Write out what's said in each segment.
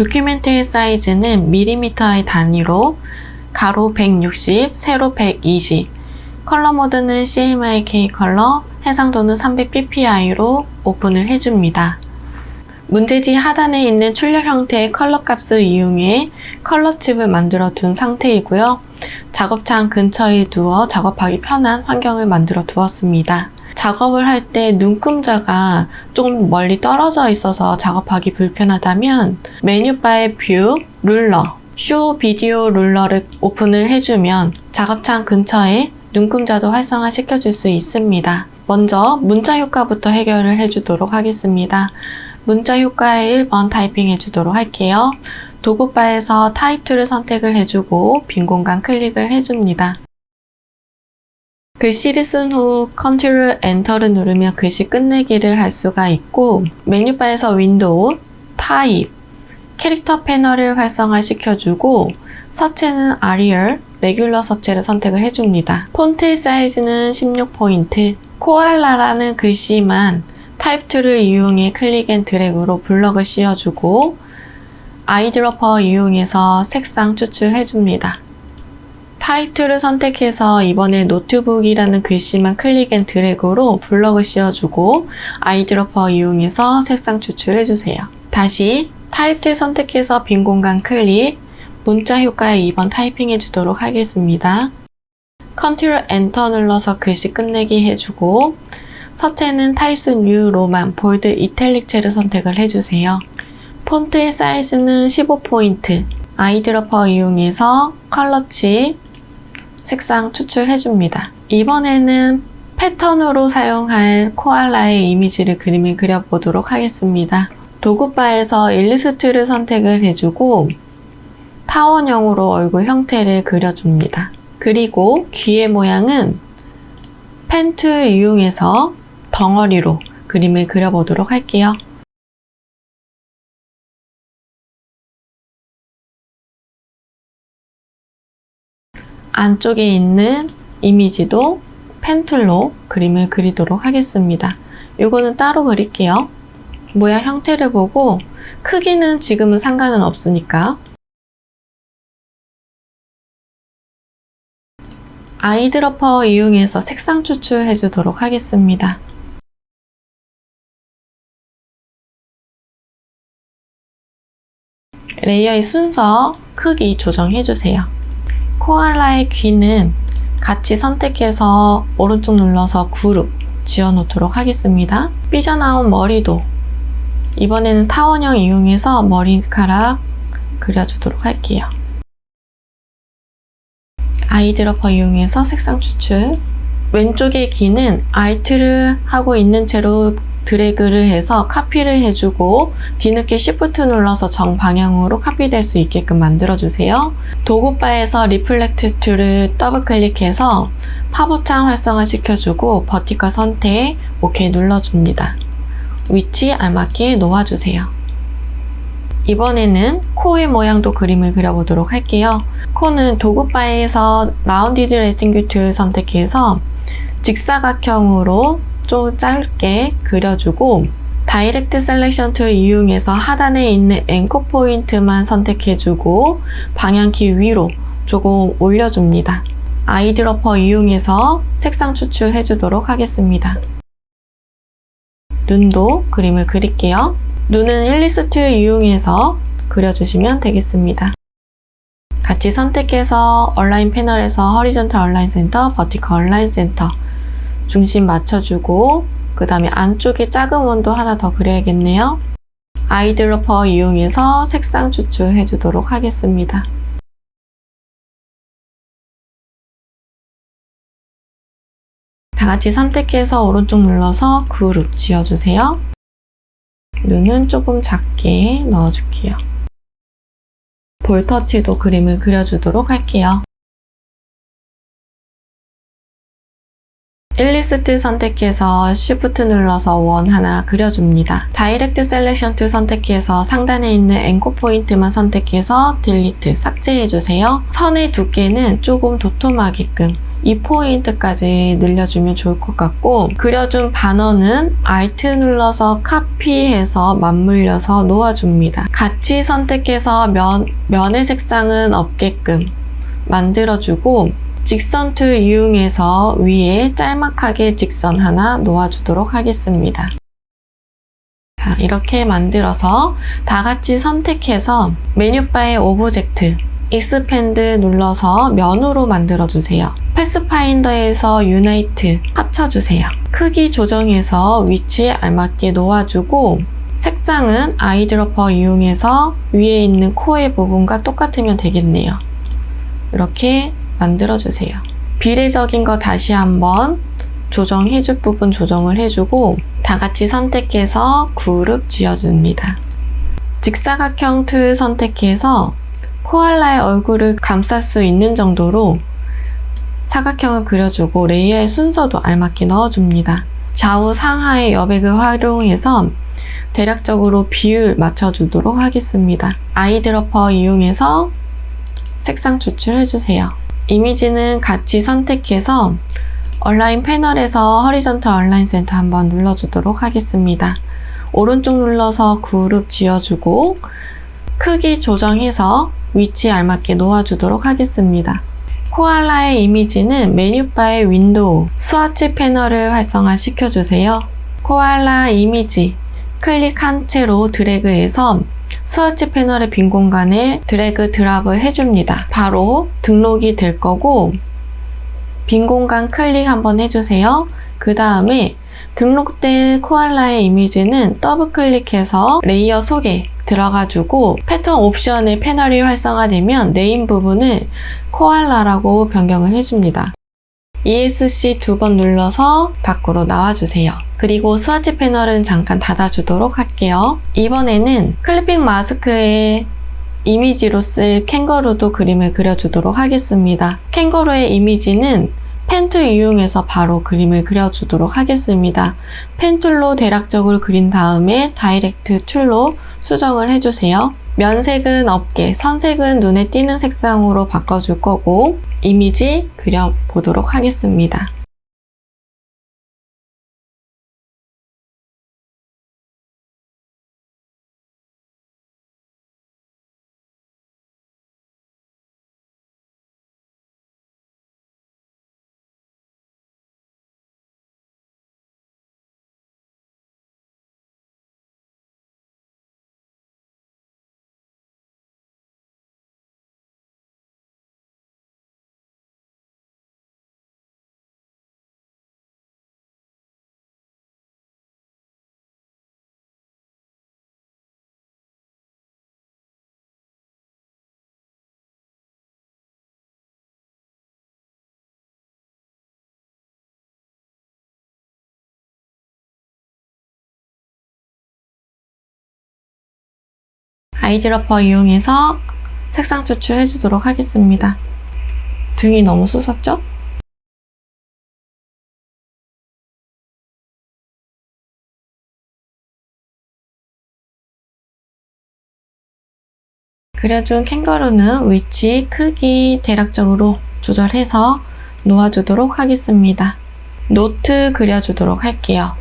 도큐멘트의 사이즈는 밀리미터의 단위로 가로 160, 세로 120, 컬러 모드는 CMYK 컬러, 해상도는 300ppi로 오픈을 해줍니다. 문제지 하단에 있는 출력 형태의 컬러 값을 이용해 컬러 칩을 만들어 둔 상태이고요. 작업창 근처에 두어 작업하기 편한 환경을 만들어 두었습니다. 작업을 할 때 눈금자가 좀 멀리 떨어져 있어서 작업하기 불편하다면 메뉴바의 뷰, 룰러, 쇼 비디오 룰러를 오픈을 해주면 작업창 근처에 눈금자도 활성화 시켜줄 수 있습니다. 먼저 문자 효과부터 해결을 해주도록 하겠습니다. 문자 효과의 1번 타이핑 해주도록 할게요. 도구바에서 타입 2를 선택을 해주고 빈 공간 클릭을 해줍니다. 글씨를 쓴 후 컨트롤 엔터를 누르면 글씨 끝내기를 할 수가 있고 메뉴바에서 윈도우, 타입, 캐릭터 패널을 활성화시켜주고 서체는 아리얼, 레귤러 서체를 선택을 해줍니다. 폰트 사이즈는 16포인트, 코알라라는 글씨만 타입 2를 이용해 클릭 앤 드래그로 블럭을 씌워주고 아이드로퍼 이용해서 색상 추출해줍니다. 타입 2를 선택해서 이번에 노트북이라는 글씨만 클릭 앤 드래그로 블럭을 씌워주고 아이드로퍼 이용해서 색상 추출해주세요. 다시 타입 2 선택해서 빈 공간 클릭, 문자 효과의 2번 타이핑 해주도록 하겠습니다. 컨트롤 엔터 눌러서 글씨 끝내기 해주고 서체는 타입스 뉴 로만 볼드 이탈릭체를 선택을 해주세요. 폰트의 사이즈는 15포인트, 아이드로퍼 이용해서 컬러칩, 색상 추출해줍니다. 이번에는 패턴으로 사용할 코알라의 이미지를 그림을 그려보도록 하겠습니다. 도구바에서 일리스트를 선택을 해주고 타원형으로 얼굴 형태를 그려줍니다. 그리고 귀의 모양은 펜 툴 이용해서 덩어리로 그림을 그려보도록 할게요. 안쪽에 있는 이미지도 펜툴로 그림을 그리도록 하겠습니다. 이거는 따로 그릴게요. 모양 형태를 보고 크기는 지금은 상관은 없으니까 아이드로퍼 이용해서 색상 추출해 주도록 하겠습니다. 레이어의 순서, 크기 조정해 주세요. 코알라의 귀는 같이 선택해서 오른쪽 눌러서 그룹 지어 놓도록 하겠습니다. 삐져나온 머리도 이번에는 타원형 이용해서 머리카락 그려주도록 할게요. 아이드로퍼 이용해서 색상 추출. 왼쪽의 귀는 Alt를 하고 있는 채로 드래그를 해서 카피를 해주고 뒤늦게 Shift 눌러서 정방향으로 카피될 수 있게끔 만들어주세요. 도구바에서 리플렉트 툴을 더블 클릭해서 파보창 활성화 시켜주고 버티컬 선택, OK 눌러줍니다. 위치 알맞게 놓아주세요. 이번에는 코의 모양도 그림을 그려보도록 할게요. 코는 도구바에서 라운디드 레팅귤 툴 선택해서 직사각형으로 좀 짧게 그려주고 다이렉트 셀렉션 툴 이용해서 하단에 있는 앵커 포인트만 선택해주고 방향키 위로 조금 올려줍니다. 아이드로퍼 이용해서 색상 추출해주도록 하겠습니다. 눈도 그림을 그릴게요. 눈은 일리스트 이용해서 그려주시면 되겠습니다. 같이 선택해서 얼라인 패널에서 허리존탈 얼라인 센터, 버티컬 얼라인 센터 중심 맞춰주고 그 다음에 안쪽에 작은 원도 하나 더 그려야겠네요. 아이드로퍼 이용해서 색상 추출해 주도록 하겠습니다. 다 같이 선택해서 오른쪽 눌러서 그룹 지어주세요. 눈은 조금 작게 넣어줄게요. 볼터치도 그림을 그려주도록 할게요. 일리스트 선택해서 Shift 눌러서 원 하나 그려줍니다. 다이렉트 셀렉션 툴 선택해서 상단에 있는 앵커 포인트만 선택해서 딜리트 삭제해주세요. 선의 두께는 조금 도톰하게끔 이 포인트까지 늘려주면 좋을 것 같고, 그려준 반원은 Alt 눌러서 카피해서 맞물려서 놓아줍니다. 같이 선택해서 면의 색상은 없게끔 만들어주고, 직선 툴 이용해서 위에 짤막하게 직선 하나 놓아주도록 하겠습니다. 자, 이렇게 만들어서 다 같이 선택해서 메뉴바의 오브젝트, 익스펜드 눌러서 면으로 만들어주세요. 패스파인더에서 유나이트 합쳐주세요. 크기 조정해서 위치에 알맞게 놓아주고, 색상은 아이드로퍼 이용해서 위에 있는 코의 부분과 똑같으면 되겠네요. 이렇게 만들어주세요. 비례적인 거 다시 한번 조정해줄 부분 조정을 해주고, 다 같이 선택해서 그룹 지어줍니다. 직사각형 툴 선택해서 코알라의 얼굴을 감쌀 수 있는 정도로 사각형을 그려주고 레이어의 순서도 알맞게 넣어줍니다. 좌우 상하의 여백을 활용해서 대략적으로 비율 맞춰주도록 하겠습니다. 아이드로퍼 이용해서 색상 추출해주세요. 이미지는 같이 선택해서 얼라인 패널에서 허리전털 얼라인 센터 한번 눌러주도록 하겠습니다. 오른쪽 눌러서 그룹 지어주고 크기 조정해서 위치에 알맞게 놓아주도록 하겠습니다. 코알라의 이미지는 메뉴바의 윈도우, 스와치 패널을 활성화 시켜주세요. 코알라 이미지 클릭한 채로 드래그해서 스와치 패널의 빈 공간에 드래그 드랍을 해줍니다. 바로 등록이 될 거고, 빈 공간 클릭 한번 해주세요. 그 다음에 등록된 코알라의 이미지는 더블 클릭해서 레이어 속에 들어가주고 패턴 옵션의 패널이 활성화되면 네임 부분을 코알라라고 변경을 해줍니다. ESC 2번 눌러서 밖으로 나와주세요. 그리고 스와치 패널은 잠깐 닫아주도록 할게요. 이번에는 클리핑 마스크에 이미지로 쓸 캥거루도 그림을 그려주도록 하겠습니다. 캥거루의 이미지는 펜툴 이용해서 바로 그림을 그려주도록 하겠습니다. 펜툴로 대략적으로 그린 다음에 다이렉트 툴로 수정을 해주세요. 면색은 없게, 선색은 눈에 띄는 색상으로 바꿔줄 거고, 이미지 그려보도록 하겠습니다. 아이드로퍼 이용해서 색상 추출해 주도록 하겠습니다. 등이 너무 솟았죠? 그려준 캥거루는 위치, 크기 대략적으로 조절해서 놓아주도록 하겠습니다. 노트 그려주도록 할게요.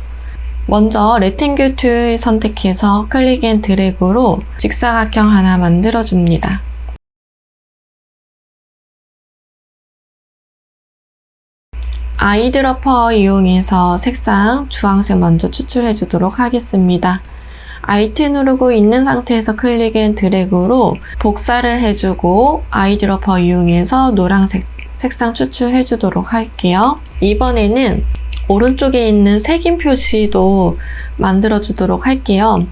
먼저 레탱귤 툴 선택해서 클릭 앤 드래그로 직사각형 하나 만들어줍니다. 아이드로퍼 이용해서 색상 주황색 먼저 추출해 주도록 하겠습니다. Alt 누르고 있는 상태에서 클릭 앤 드래그로 복사를 해주고 아이드로퍼 이용해서 노란색 색상 추출해 주도록 할게요. 이번에는 오른쪽에 있는 색임 표시도 만들어 주도록 할게요.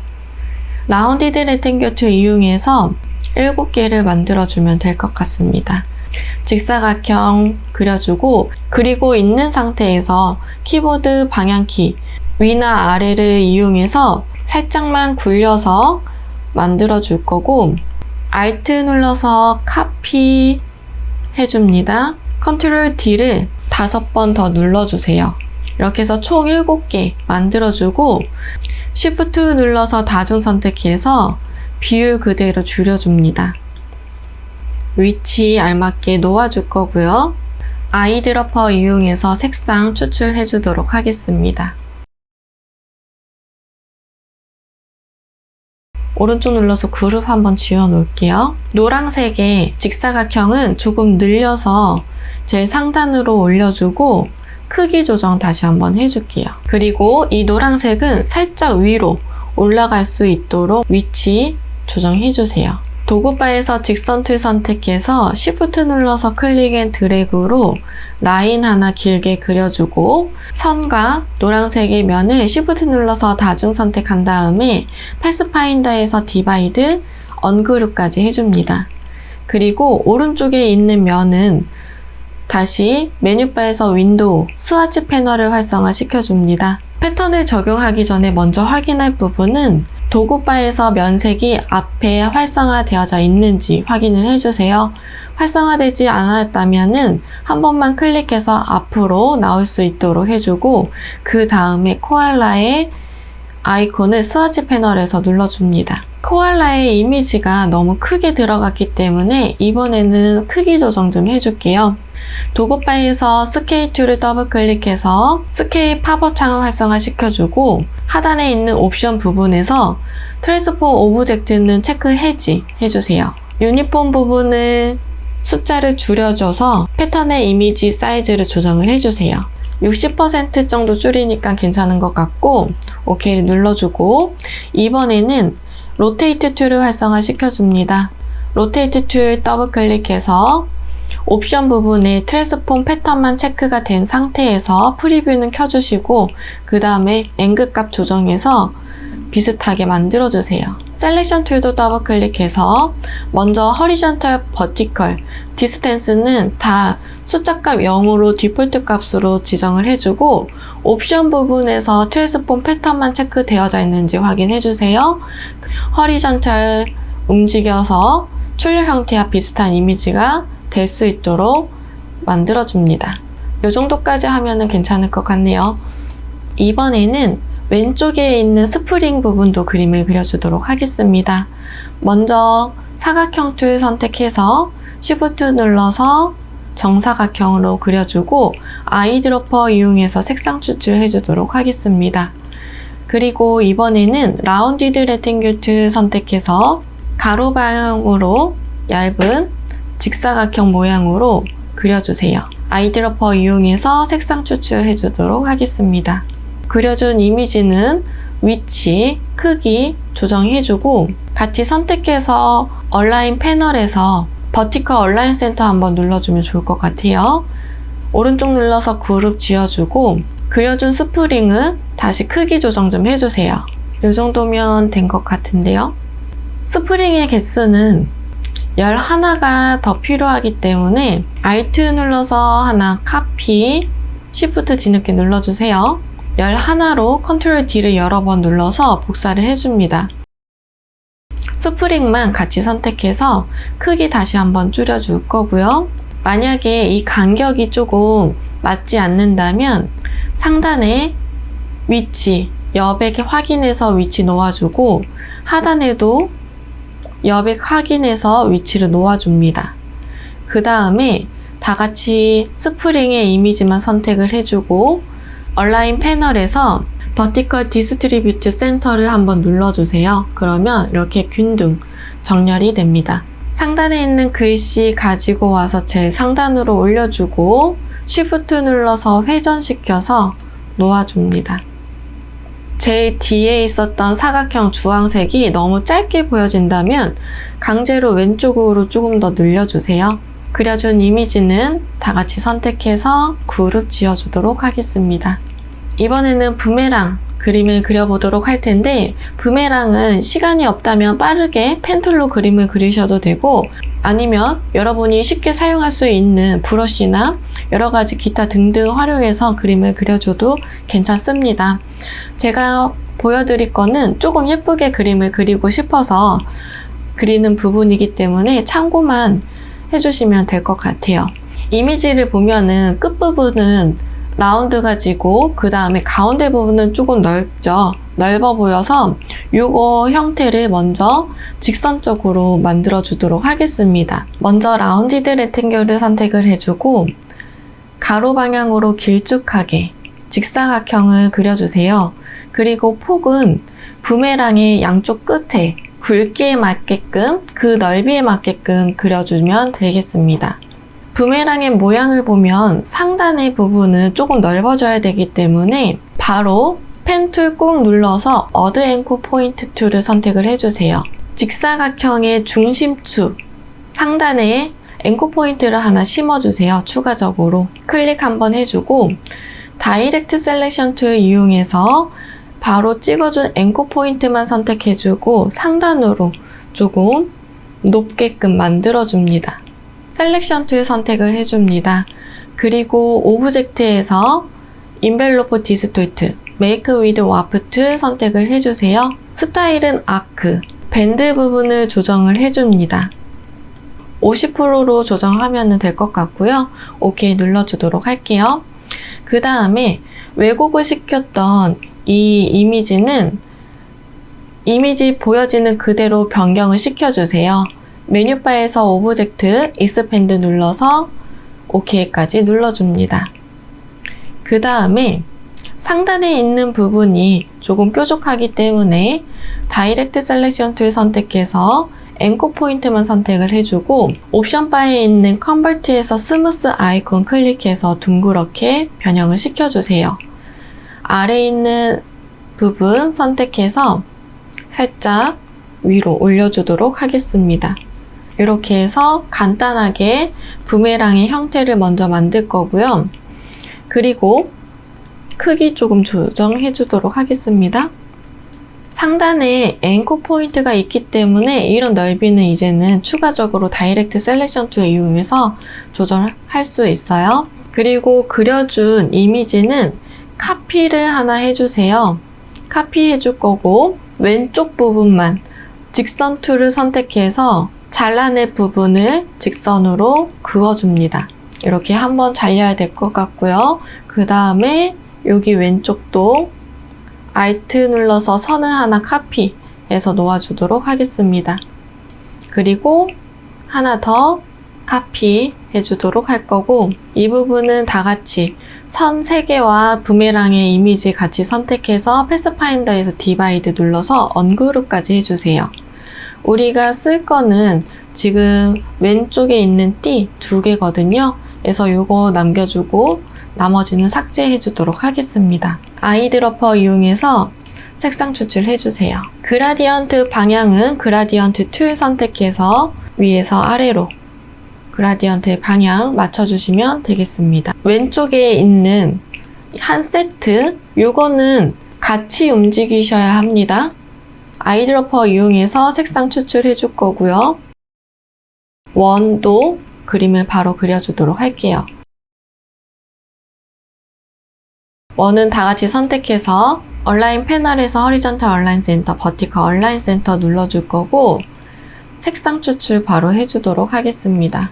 라운디드 레탱귤 툴 이용해서 7개를 만들어 주면 될 것 같습니다. 직사각형 그려주고, 그리고 있는 상태에서 키보드 방향키 위나 아래를 이용해서 살짝만 굴려서 만들어 줄 거고, Alt 눌러서 카피 해줍니다. Ctrl D를 5번 더 눌러주세요. 이렇게 해서 총 7개 만들어주고, Shift 눌러서 다중 선택해서 비율 그대로 줄여줍니다. 위치 알맞게 놓아줄 거고요. 아이드러퍼 이용해서 색상 추출해 주도록 하겠습니다. 오른쪽 눌러서 그룹 한번 지워 놓을게요. 노란색의 직사각형은 조금 늘려서 제일 상단으로 올려주고 크기 조정 다시 한번 해줄게요. 그리고 이 노란색은 살짝 위로 올라갈 수 있도록 위치 조정해주세요. 도구바에서 직선 툴 선택해서 Shift 눌러서 클릭 앤 드래그로 라인 하나 길게 그려주고 선과 노란색의 면을 Shift 눌러서 다중 선택한 다음에 패스파인더에서 디바이드, 언그룹까지 해줍니다. 그리고 오른쪽에 있는 면은 다시 메뉴바에서 윈도우, 스와치 패널을 활성화 시켜줍니다. 패턴을 적용하기 전에 먼저 확인할 부분은 도구바에서 면색이 앞에 활성화되어져 있는지 확인을 해주세요. 활성화되지 않았다면 한 번만 클릭해서 앞으로 나올 수 있도록 해주고 그 다음에 코알라의 아이콘을 스와치 패널에서 눌러줍니다. 코알라의 이미지가 너무 크게 들어갔기 때문에 이번에는 크기 조정 좀 해줄게요. 도구바에서 스케일 툴을 더블 클릭해서 스케일 팝업 창을 활성화 시켜주고 하단에 있는 옵션 부분에서 트랜스폼 오브젝트는 체크 해지 해주세요. 유니폼 부분은 숫자를 줄여줘서 패턴의 이미지 사이즈를 조정을 해주세요. 60% 정도 줄이니까 괜찮은 것 같고 OK를 눌러주고 이번에는 로테이트 툴을 활성화 시켜줍니다. 로테이트 툴 더블 클릭해서 옵션 부분에 트랜스폼 패턴만 체크가 된 상태에서 프리뷰는 켜주시고 그 다음에 앵글 값 조정해서 비슷하게 만들어주세요. 셀렉션 툴도 더블 클릭해서 먼저 허리전털, 버티컬, 디스텐스는 다 숫자 값 0으로 디폴트 값으로 지정을 해주고 옵션 부분에서 트랜스폼 패턴만 체크되어져 있는지 확인해주세요. 허리전털 움직여서 출력 형태와 비슷한 이미지가 될 수 있도록 만들어줍니다. 이 정도까지 하면 괜찮을 것 같네요. 이번에는 왼쪽에 있는 스프링 부분도 그림을 그려주도록 하겠습니다. 먼저 사각형 툴 선택해서 Shift 눌러서 정사각형으로 그려주고 아이드러퍼 이용해서 색상 추출해 주도록 하겠습니다. 그리고 이번에는 라운디드 레탱귤 툴 선택해서 가로 방향으로 얇은 직사각형 모양으로 그려주세요. 아이드러퍼 이용해서 색상 추출해 주도록 하겠습니다. 그려준 이미지는 위치, 크기 조정해주고 같이 선택해서 얼라인 패널에서 버티컬 얼라인 센터 한번 눌러주면 좋을 것 같아요. 오른쪽 눌러서 그룹 지어주고 그려준 스프링은 다시 크기 조정 좀 해주세요. 이 정도면 된 것 같은데요. 스프링의 개수는 11가 더 필요하기 때문에 Alt 눌러서 하나 카피, Shift 뒤늦게 눌러주세요. 11로 컨트롤 D를 여러 번 눌러서 복사를 해줍니다. 스프링만 같이 선택해서 크기 다시 한번 줄여줄 거고요. 만약에 이 간격이 조금 맞지 않는다면 상단에 위치, 여백 확인해서 위치 놓아주고 하단에도 여백 확인해서 위치를 놓아줍니다. 그 다음에 다 같이 스프링의 이미지만 선택을 해주고 얼라인 패널에서 버티컬 디스트리뷰트 센터를 한번 눌러주세요. 그러면 이렇게 균등 정렬이 됩니다. 상단에 있는 글씨 가지고 와서 제일 상단으로 올려주고 Shift 눌러서 회전시켜서 놓아줍니다. 제일 뒤에 있었던 사각형 주황색이 너무 짧게 보여진다면 강제로 왼쪽으로 조금 더 늘려주세요. 그려준 이미지는 다 같이 선택해서 그룹 지어주도록 하겠습니다. 이번에는 부메랑 그림을 그려보도록 할 텐데 부메랑은 시간이 없다면 빠르게 펜툴로 그림을 그리셔도 되고 아니면 여러분이 쉽게 사용할 수 있는 브러쉬나 여러 가지 기타 등등 활용해서 그림을 그려줘도 괜찮습니다. 제가 보여드릴 거는 조금 예쁘게 그림을 그리고 싶어서 그리는 부분이기 때문에 참고만 해주시면 될 것 같아요. 이미지를 보면은 끝부분은 라운드 가지고 그 다음에 가운데 부분은 조금 넓어 보여서 요거 형태를 먼저 직선적으로 만들어 주도록 하겠습니다. 먼저 라운디드 레탱귤을 선택을 해주고 가로 방향으로 길쭉하게 직사각형을 그려주세요. 그리고 폭은 부메랑의 양쪽 끝에 굵기에 맞게끔, 그 넓이에 맞게끔 그려주면 되겠습니다. 부메랑의 모양을 보면 상단의 부분은 조금 넓어져야 되기 때문에 바로 펜 툴 꾹 눌러서 어드 앵코 포인트 툴을 선택을 해주세요. 직사각형의 중심축 상단에 앵코 포인트를 하나 심어주세요. 추가적으로 클릭 한번 해주고 다이렉트 셀렉션 툴 이용해서 바로 찍어준 앵코 포인트만 선택해주고 상단으로 조금 높게끔 만들어줍니다. 셀렉션 툴 선택을 해줍니다. 그리고 오브젝트에서 인벨로프 디스톨트, 메이크 위드 와프 툴 선택을 해주세요. 스타일은 아크, 밴드 부분을 조정을 해줍니다. 50%로 조정하면 될 것 같고요. 오케이 눌러주도록 할게요. 그 다음에 왜곡을 시켰던 이 이미지는 이미지 보여지는 그대로 변경을 시켜주세요. 메뉴바에서 오브젝트, 익스펜드 눌러서 OK까지 눌러줍니다. 그 다음에 상단에 있는 부분이 조금 뾰족하기 때문에 다이렉트 셀렉션 툴 선택해서 앵코 포인트만 선택을 해주고 옵션 바에 있는 컨버트에서 스무스 아이콘 클릭해서 둥그렇게 변형을 시켜주세요. 아래에 있는 부분 선택해서 살짝 위로 올려주도록 하겠습니다. 이렇게 해서 간단하게 부메랑의 형태를 먼저 만들 거고요. 그리고 크기 조금 조정해 주도록 하겠습니다. 상단에 앵코 포인트가 있기 때문에 이런 넓이는 이제는 추가적으로 다이렉트 셀렉션 툴 이용해서 조절할 수 있어요. 그리고 그려준 이미지는 카피를 하나 해주세요. 카피 해줄 거고 왼쪽 부분만 직선 툴을 선택해서 잘라낼 부분을 직선으로 그어줍니다. 이렇게 한번 잘려야 될 것 같고요. 그 다음에 여기 왼쪽도 Alt 눌러서 선을 하나 카피해서 놓아주도록 하겠습니다. 그리고 하나 더 카피 해주도록 할 거고 이 부분은 다 같이 선 3개와 부메랑의 이미지 같이 선택해서 패스파인더에서 디바이드 눌러서 언그룹까지 해주세요. 우리가 쓸 거는 지금 왼쪽에 있는 띠 2개거든요. 그래서 이거 남겨주고 나머지는 삭제해 주도록 하겠습니다. 아이드러퍼 이용해서 색상 추출해 주세요. 그라디언트 방향은 그라디언트 툴 선택해서 위에서 아래로 그라디언트 방향 맞춰주시면 되겠습니다. 왼쪽에 있는 한 세트, 요거는 같이 움직이셔야 합니다. 아이드러퍼 이용해서 색상 추출해 줄 거고요. 원도 그림을 바로 그려주도록 할게요. 원은 다 같이 선택해서 얼라인 패널에서 허리전탈 얼라인 센터, 버티컬 얼라인 센터 눌러줄 거고 색상 추출 바로 해주도록 하겠습니다.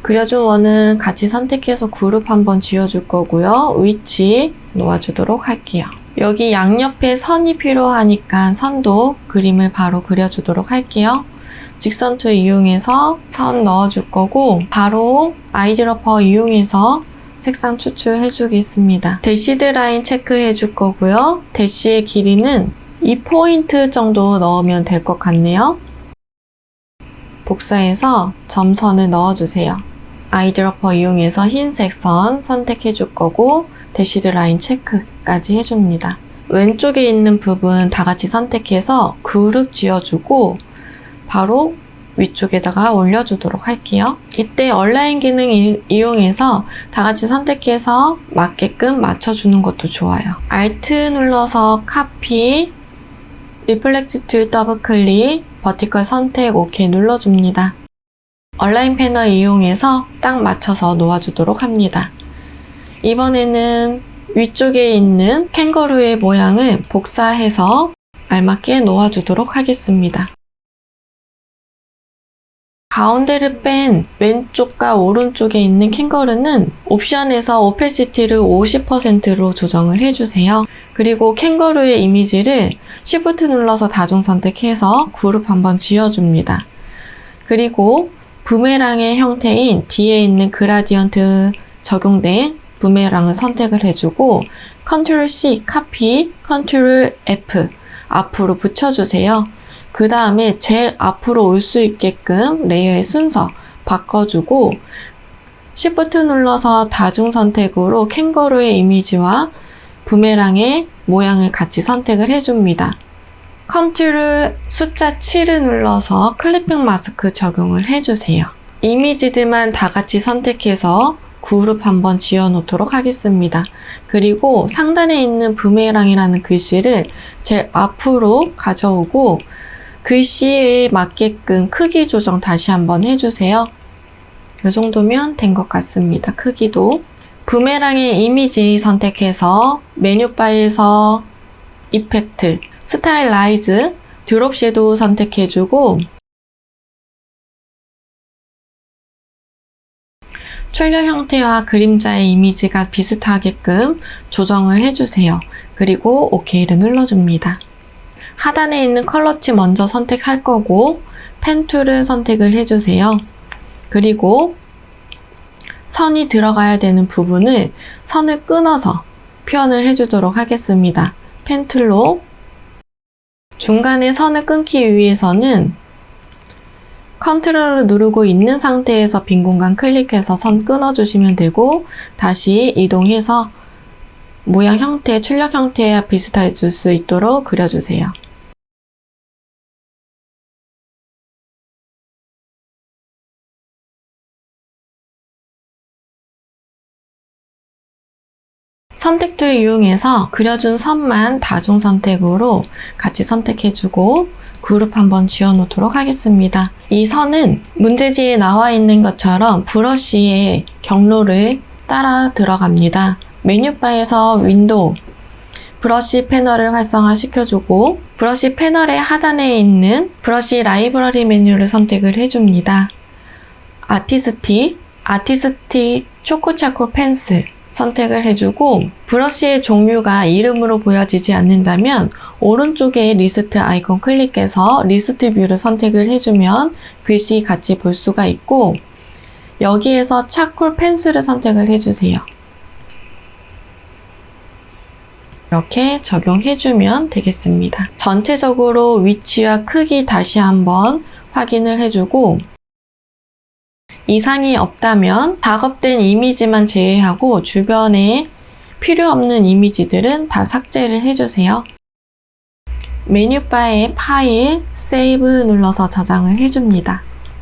그려준 원은 같이 선택해서 그룹 한번 지어줄 거고요. 위치 놓아주도록 할게요. 여기 양옆에 선이 필요하니까 선도 그림을 바로 그려주도록 할게요. 직선 툴 이용해서 선 넣어줄 거고 바로 아이드러퍼 이용해서 색상 추출해 주겠습니다. 대시드 라인 체크해 줄 거고요. 대시의 길이는 2포인트 정도 넣으면 될 것 같네요. 복사해서 점선을 넣어주세요. 아이드러퍼 이용해서 흰색 선 선택해 줄 거고 대시드 라인 체크까지 해줍니다. 왼쪽에 있는 부분 다 같이 선택해서 그룹 지어주고 바로 위쪽에다가 올려주도록 할게요. 이때 얼라인 기능 이용해서 다 같이 선택해서 맞게끔 맞춰주는 것도 좋아요. Alt 눌러서 카피, 리플렉트 툴 더블 클릭, 버티컬 선택 OK 눌러줍니다. 얼라인 패널 이용해서 딱 맞춰서 놓아주도록 합니다. 이번에는 위쪽에 있는 캥거루의 모양을 복사해서 알맞게 놓아주도록 하겠습니다. 가운데를 뺀 왼쪽과 오른쪽에 있는 캥거루는 옵션에서 오페시티를 50%로 조정을 해주세요. 그리고 캥거루의 이미지를 Shift 눌러서 다중 선택해서 그룹 한번 지어줍니다. 그리고 부메랑의 형태인 뒤에 있는 그라디언트 적용된 부메랑을 선택을 해주고 Ctrl C, 카피, Ctrl F 앞으로 붙여주세요. 그 다음에 제일 앞으로 올 수 있게끔 레이어의 순서 바꿔주고 Shift 눌러서 다중 선택으로 캥거루의 이미지와 부메랑의 모양을 같이 선택을 해줍니다. Ctrl 숫자 7을 눌러서 클리핑 마스크 적용을 해주세요. 이미지들만 다 같이 선택해서 그룹 한번 지어 놓도록 하겠습니다. 그리고 상단에 있는 부메랑이라는 글씨를 제일 앞으로 가져오고 글씨에 맞게끔 크기 조정 다시 한번 해주세요. 이 정도면 된 것 같습니다. 크기도. 부메랑의 이미지 선택해서 메뉴바에서 이펙트, 스타일라이즈, 드롭 섀도우 선택해주고 출력 형태와 그림자의 이미지가 비슷하게끔 조정을 해주세요. 그리고 OK를 눌러줍니다. 하단에 있는 컬러치 먼저 선택할 거고 펜 툴을 선택을 해주세요. 그리고 선이 들어가야 되는 부분을 선을 끊어서 표현을 해주도록 하겠습니다. 펜 툴로 중간에 선을 끊기 위해서는 컨트롤을 누르고 있는 상태에서 빈 공간 클릭해서 선 끊어주시면 되고 다시 이동해서 모양 형태, 출력 형태와 비슷해질 수 있도록 그려주세요. 선택 툴 이용해서 그려준 선만 다중 선택으로 같이 선택해주고 그룹 한번 지어 놓도록 하겠습니다. 이 선은 문제지에 나와 있는 것처럼 브러쉬의 경로를 따라 들어갑니다. 메뉴바에서 윈도우, 브러쉬 패널을 활성화 시켜주고 브러쉬 패널의 하단에 있는 브러쉬 라이브러리 메뉴를 선택을 해줍니다. 아티스틱 초코차코 펜슬 선택을 해주고 브러쉬의 종류가 이름으로 보여지지 않는다면 오른쪽에 리스트 아이콘 클릭해서 리스트 뷰를 선택을 해주면 글씨 같이 볼 수가 있고 여기에서 차콜 펜슬을 선택을 해주세요. 이렇게 적용해주면 되겠습니다. 전체적으로 위치와 크기 다시 한번 확인을 해주고 이상이 없다면 작업된 이미지만 제외하고 주변에 필요 없는 이미지들은 다 삭제를 해주세요. 메뉴바에 파일, 세이브 눌러서 저장을 해줍니다.